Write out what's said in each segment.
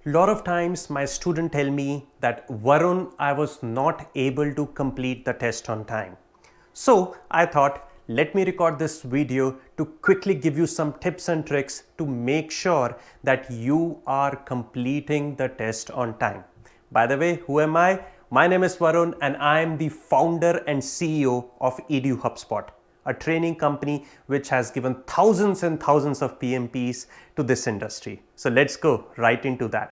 Lot of times my students tell me that Varun, I was not able to complete the test on time. So I thought, let me record this video to quickly give you some tips and tricks to make sure that you are completing the test on time. By the way, who am I? My name is Varun and I am the founder and CEO of EduHubSpot, a training company which has given thousands and thousands of PMPs to this industry. So let's go right into that.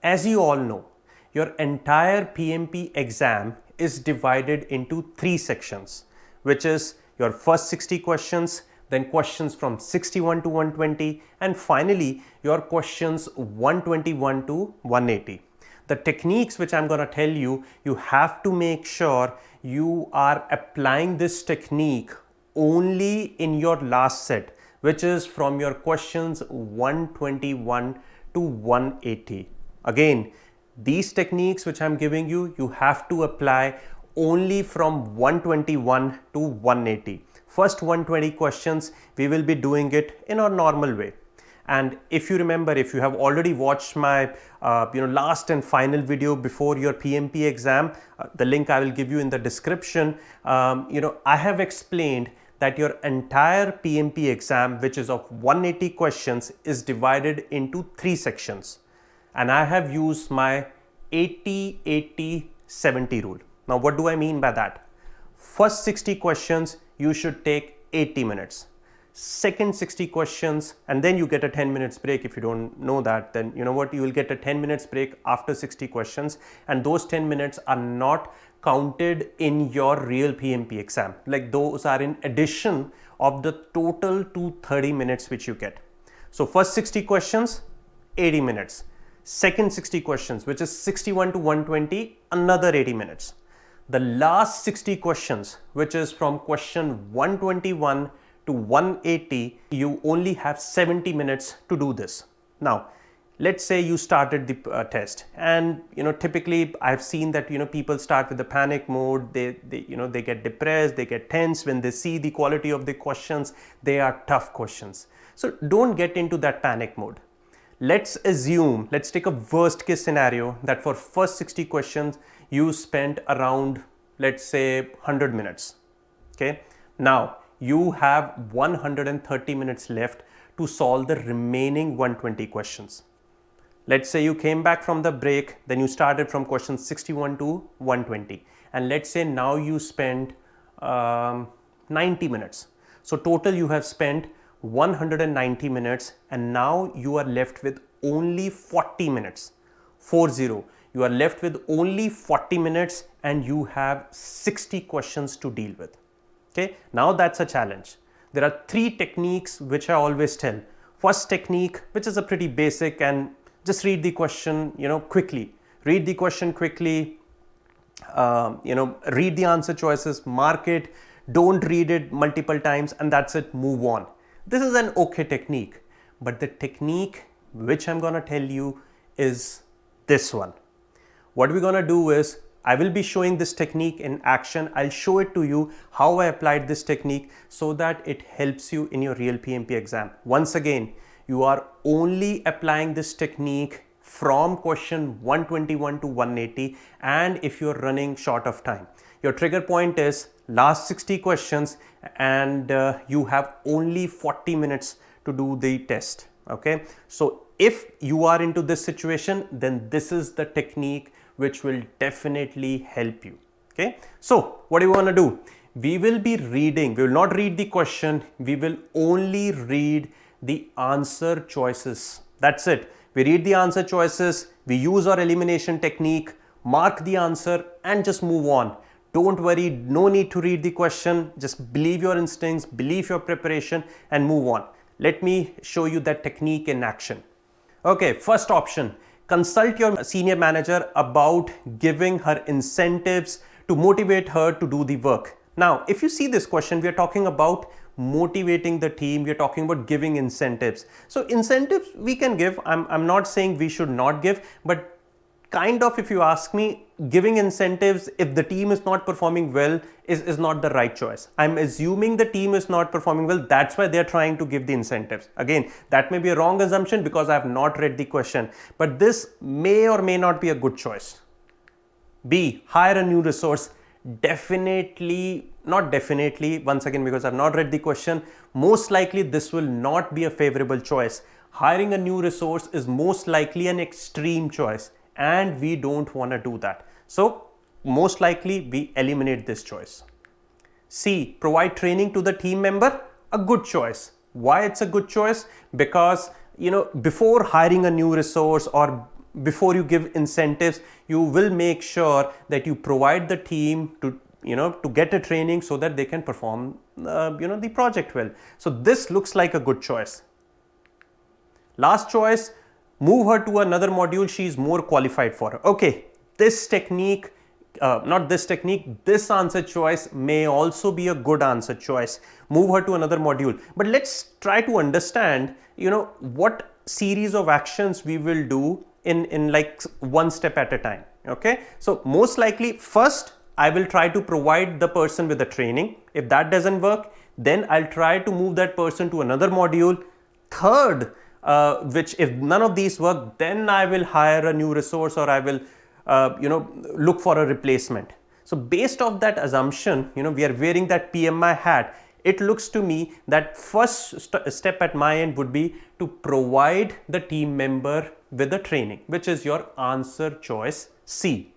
As you all know, your entire PMP exam is divided into 3 sections, which is your first 60 questions, then questions from 61 to 120, and finally your questions 121 to 180. The techniques which I'm going to tell you, you have to make sure you are applying this technique only in your last set, which is from your questions 121 to 180. Again, these techniques which I'm giving you, you have to apply only from 121 to 180. First 120 questions, we will be doing it in our normal way. And if you remember, if you have already watched my last and final video before your PMP exam, the link I will give you in the description, I have explained that your entire PMP exam, which is of 180 questions, is divided into 3 sections. And I have used my 80-80-70 rule. Now, what do I mean by that? First 60 questions, you should take 80 minutes. Second 60 questions, and then you get a 10 minutes break. If you don't know that, then you know what, you will get a 10 minutes break after 60 questions, and those 10 minutes are not counted in your real PMP exam. Like, those are in addition of the total 230 minutes which you get. So first 60 questions, 80 minutes. Second 60 questions, which is 61 to 120, another 80 minutes. The last 60 questions, which is from question 121 to 180, you only have 70 minutes to do this. Now, let's say you started the test, and typically I've seen that people start with the panic mode. They get depressed, they get tense when they see the quality of the questions. They are tough questions. So don't get into that panic mode. Let's take a worst case scenario that for first 60 questions, you spent around, let's say, 100 minutes. Okay. Now you have 130 minutes left to solve the remaining 120 questions. Let's say you came back from the break, then you started from question 61 to 120. And let's say now you spent 90 minutes. So total you have spent 190 minutes, and now you are left with only 40 minutes. 40. You are left with only 40 minutes and you have 60 questions to deal with. Okay, now that's a challenge. There are 3 techniques which I always tell. First technique, which is a pretty basic, and just read the question, quickly. Read the question quickly, read the answer choices, mark it, don't read it multiple times, and that's it, move on. This is an okay technique, but the technique which I'm going to tell you is this one. What we're going to do is, I will be showing this technique in action. I'll show it to you how I applied this technique so that it helps you in your real PMP exam. Once again, you are only applying this technique from question 121 to 180, and if you're running short of time. Your trigger point is last 60 questions, and you have only 40 minutes to do the test. Okay, so if you are into this situation, then this is the technique which will definitely help you. Okay, so what do you want to do? We will be reading, we will not read the question, we will only read the answer choices. That's it. We read the answer choices, we use our elimination technique, mark the answer, and just move on. Don't worry, no need to read the question. Just believe your instincts, believe your preparation, and move on. Let me show you that technique in action. Okay, first option, consult your senior manager about giving her incentives to motivate her to do the work. Now, if you see this question, we are talking about motivating the team. We are talking about giving incentives. So incentives we can give. I'm not saying we should not give, but kind of, if you ask me, giving incentives if the team is not performing well is not the right choice. I'm assuming the team is not performing well, that's why they're trying to give the incentives. Again, that may be a wrong assumption because I have not read the question, but this may or may not be a good choice. B, hire a new resource. Definitely, not definitely, once again, because I've not read the question, most likely this will not be a favorable choice. Hiring a new resource is most likely an extreme choice, and we don't want to do that. So most likely we eliminate this choice. C, provide training to the team member. A good choice. Why it's a good choice? Because, before hiring a new resource or before you give incentives, you will make sure that you provide the team to get a training so that they can perform the project well. So this looks like a good choice. Last choice, move her to another module she is more qualified for. Okay, this technique, this answer choice may also be a good answer choice. Move her to another module. But let's try to understand, what series of actions we will do in like one step at a time. Okay, so most likely first I will try to provide the person with the training. If that doesn't work, then I'll try to move that person to another module. Third, which if none of these work, then I will hire a new resource or I will look for a replacement. So based off that assumption, we are wearing that PMI hat. It looks to me that first step at my end would be to provide the team member with the training, which is your answer choice C.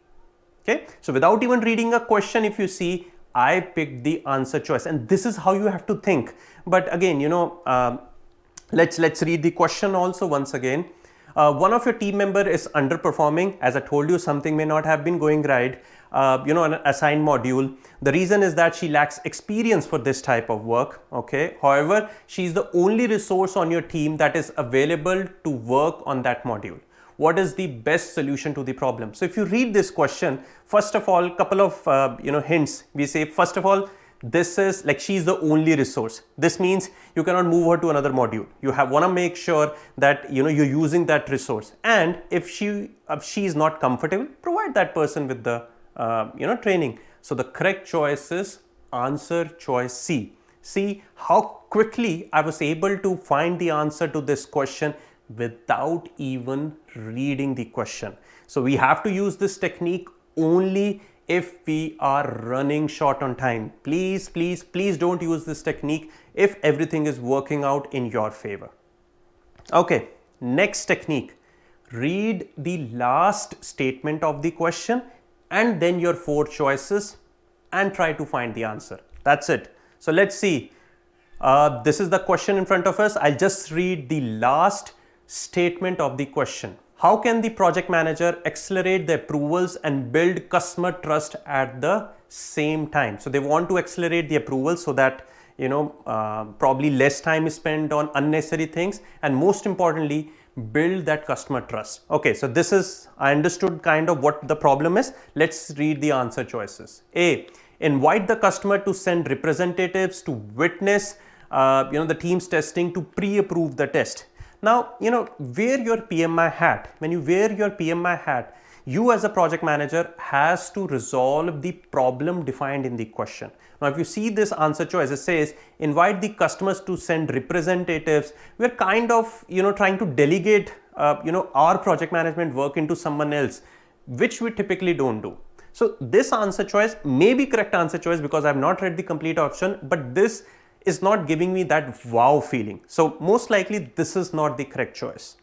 Okay, so without even reading a question, if you see, I picked the answer choice, and this is how you have to think. But again, let's read the question also once again. One of your team member is underperforming. As I told you, something may not have been going right, an assigned module. The reason is that she lacks experience for this type of work. Okay, however, she is the only resource on your team that is available to work on that module. What is the best solution to the problem? So if you read this question, first of all, couple of hints. We say, first of all, this is like she's the only resource. This means you cannot move her to another module. You want to make sure that you're using that resource, and if she is not comfortable, provide that person with the training. So the correct choice is answer choice C. See how quickly I was able to find the answer to this question without even reading the question. So we have to use this technique only if we are running short on time. Please don't use this technique if everything is working out in your favor. Okay, next technique. Read the last statement of the question and then your 4 choices and try to find the answer. That's it. So let's see. This is the question in front of us. I'll just read the last statement of the question. How can the project manager accelerate the approvals and build customer trust at the same time? So they want to accelerate the approvals so that probably less time is spent on unnecessary things, and most importantly, build that customer trust. Okay, so this is, I understood kind of what the problem is. Let's read the answer choices. A, invite the customer to send representatives to witness the team's testing to pre-approve the test. Now, wear your PMI hat. When you wear your PMI hat, you as a project manager has to resolve the problem defined in the question. Now, if you see this answer choice, it says invite the customers to send representatives. We're kind of, trying to delegate, our project management work into someone else, which we typically don't do. So this answer choice may be correct answer choice because I've not read the complete option, but this is not giving me that wow feeling. So most likely this is not the correct choice.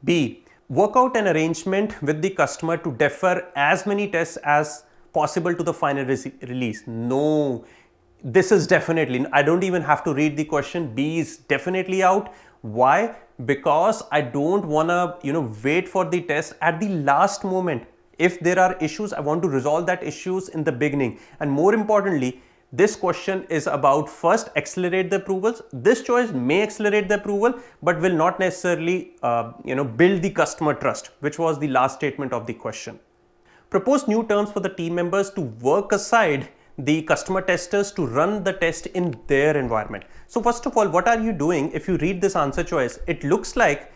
B, work out an arrangement with the customer to defer as many tests as possible to the final release. No, this is definitely, I don't even have to read the question. B is definitely out. Why? Because I don't want to, wait for the test at the last moment. If there are issues, I want to resolve that issues in the beginning. And more importantly, this question is about first accelerate the approvals. This choice may accelerate the approval, but will not necessarily, build the customer trust, which was the last statement of the question. Propose new terms for the team members to work aside the customer testers to run the test in their environment. So first of all, what are you doing? If you read this answer choice, it looks like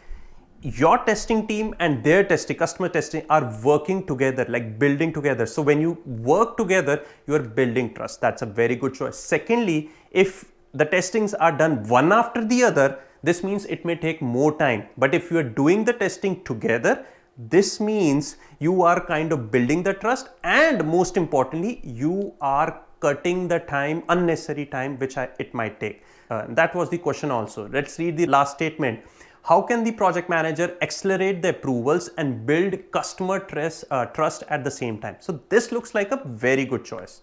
your testing team and their testing, customer testing, are working together, like building together. So when you work together, you are building trust. That's a very good choice. Secondly, if the testings are done one after the other, this means it may take more time. But if you are doing the testing together, this means you are kind of building the trust, and most importantly, you are cutting the time, unnecessary time, which it might take. That was the question also. Let's read the last statement. How can the project manager accelerate the approvals and build customer trust at the same time? So this looks like a very good choice.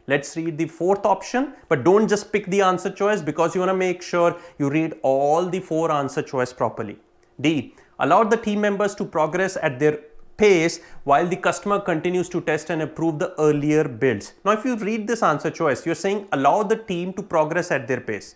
Let's read the fourth option, but don't just pick the answer choice, because you want to make sure you read all the 4 answer choice properly. D, allow the team members to progress at their pace while the customer continues to test and approve the earlier builds. Now, if you read this answer choice, you're saying allow the team to progress at their pace.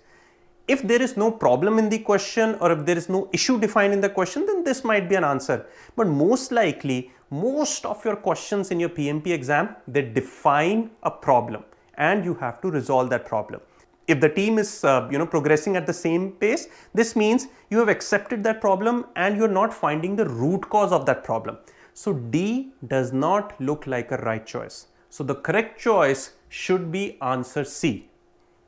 If there is no problem in the question, or if there is no issue defined in the question, then this might be an answer. But most likely, most of your questions in your PMP exam, they define a problem and you have to resolve that problem. If the team is progressing at the same pace, this means you have accepted that problem and you're not finding the root cause of that problem. So D does not look like a right choice. So the correct choice should be answer C.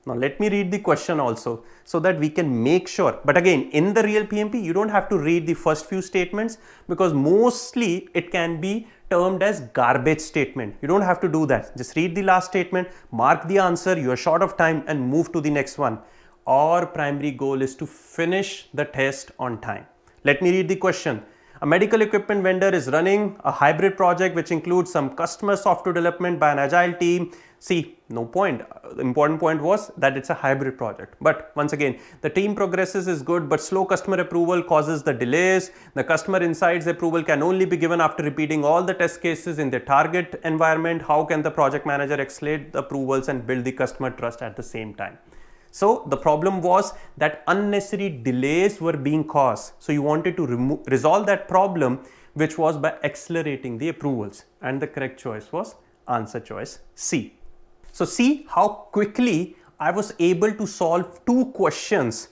Now let me read the question also, so that we can make sure. But again, in the real PMP, you don't have to read the first few statements, because mostly it can be termed as garbage statement. You don't have to do that. Just read the last statement, mark the answer, you are short of time, and move to the next one. Our primary goal is to finish the test on time. Let me read the question. A medical equipment vendor is running a hybrid project which includes some customer software development by an agile team. See, no point. The important point was that it's a hybrid project. But once again, the team progresses is good, but slow customer approval causes the delays. The customer insights approval can only be given after repeating all the test cases in their target environment. How can the project manager accelerate the approvals and build the customer trust at the same time? So the problem was that unnecessary delays were being caused. So you wanted to resolve that problem, which was by accelerating the approvals. And the correct choice was answer choice C. So see how quickly I was able to solve 2 questions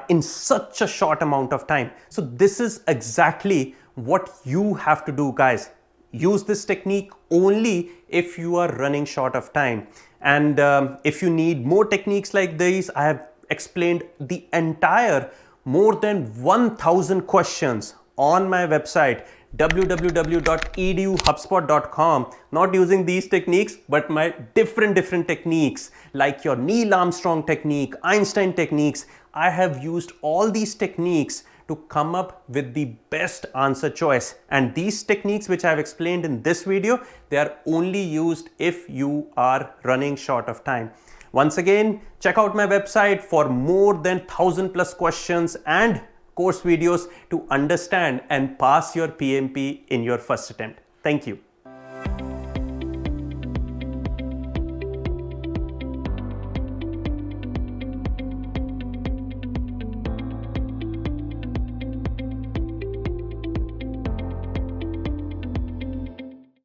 in such a short amount of time. So this is exactly what you have to do, guys. Use this technique only if you are running short of time. And if you need more techniques like these, I have explained the entire more than 1000 questions on my website www.eduhubspot.com, not using these techniques, but my different techniques like your Neil Armstrong technique, Einstein techniques. I have used all these techniques to come up with the best answer choice. And these techniques which I have explained in this video, they are only used if you are running short of time. Once again, check out my website for more than 1000+ questions and course videos to understand and pass your PMP in your first attempt. Thank you.